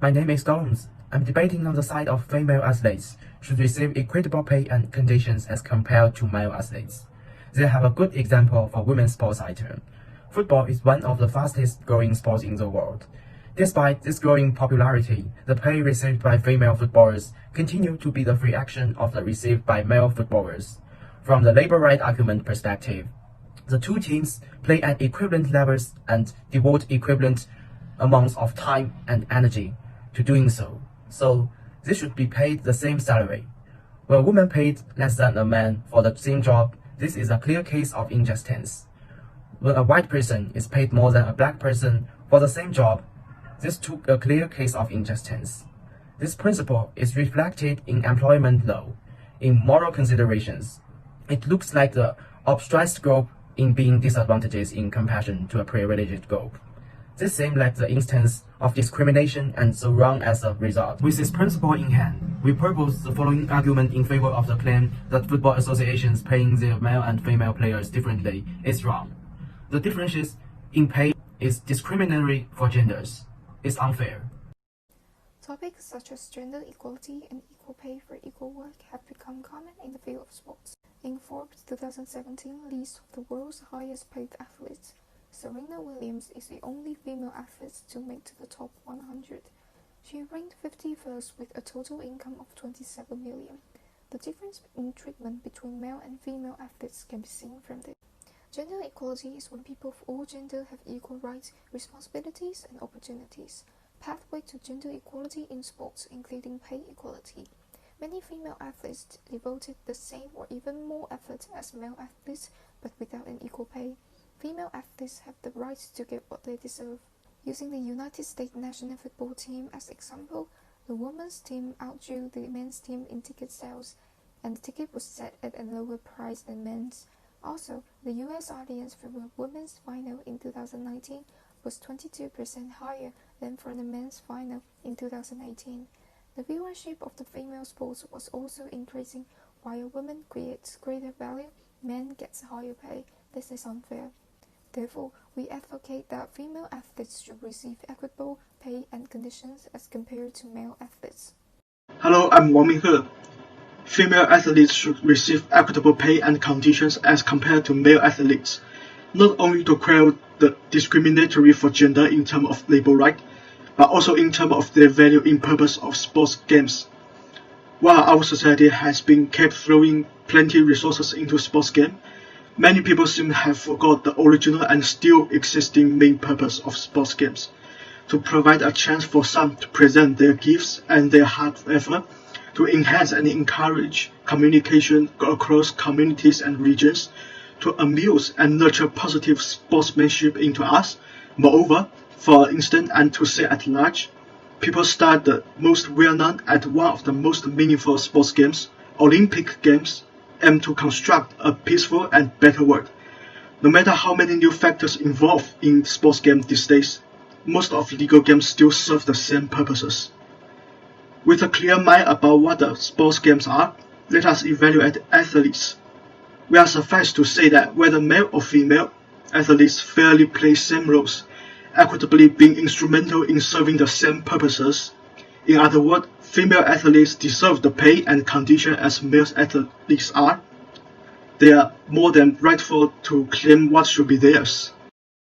My name is Gomes. I'm debating on the side of female athletes should receive equitable pay and conditions as compared to male athletes. They have a good example for women's sports item. Football is one of the fastest growing sports in the world. Despite this growing popularity, the pay received by female footballers continue to be the fraction of the received by male footballers. From the labor right argument perspective, the two teams play at equivalent levels and devote equivalent amounts of time and energy to doing so. So, they should be paid the same salary. When a woman paid less than a man for the same job, this is a clear case of injustice. When a white person is paid more than a black person for the same job, this took a clear case of injustice. This principle is reflected in employment law. In moral considerations, it looks like the oppressed group in being disadvantaged in comparison to a privileged group. This seems like the instance of discrimination and so wrong as a result. With this principle in hand, we propose the following argument in favor of the claim that football associations paying their male and female players differently is wrong. The differences in pay is discriminatory for genders. It's unfair. Topics such as gender equality and equal pay for equal work have become common in the field of sports. In Forbes' 2017 list of the world's highest paid athletes, Serena Williams is the only female athlete to make to the top 100. She ranked 51st with a total income of $27 million. The difference in treatment between male and female athletes can be seen from this. Gender equality is when people of all genders have equal rights, responsibilities, and opportunities. Pathway to gender equality in sports, including pay equality. Many female athletes devoted the same or even more effort as male athletes, but without an equal pay. Female athletes have the right to get what they deserve. Using the United States national football team as example, the women's team outdrew the men's team in ticket sales, and the ticket was set at a lower price than men's. Also, the US audience for the women's final in 2019 was 22% higher than for the men's final in 2018. The viewership of the female sports was also increasing. While women creates greater value, men gets higher pay. This is unfair. Therefore, we advocate that female athletes should receive equitable pay and conditions as compared to male athletes. Hello, I'm Wang Minghe. Female athletes should receive equitable pay and conditions as compared to male athletes, not only to quell the discriminatory for gender in terms of labor right, but also in terms of their value in purpose of sports games. While our society has been kept throwing plenty resources into sports games, many people seem to have forgot the original and still existing main purpose of sports games, to provide a chance for some to present their gifts and their hard effort, to enhance and encourage communication across communities and regions, to amuse and nurture positive sportsmanship into us. Moreover, for instance, and to say at large, people start the most well-known and one of the most meaningful sports games, Olympic Games, aim to construct a peaceful and better world. No matter how many new factors involved in sports games these days, most of legal games still serve the same purposes. With a clear mind about what the sports games are, let us evaluate athletes. We are suffice to say that whether male or female, athletes fairly play same roles, equitably being instrumental in serving the same purposes. In other words, female athletes deserve the pay and condition as male athletes are. They are more than rightful to claim what should be theirs.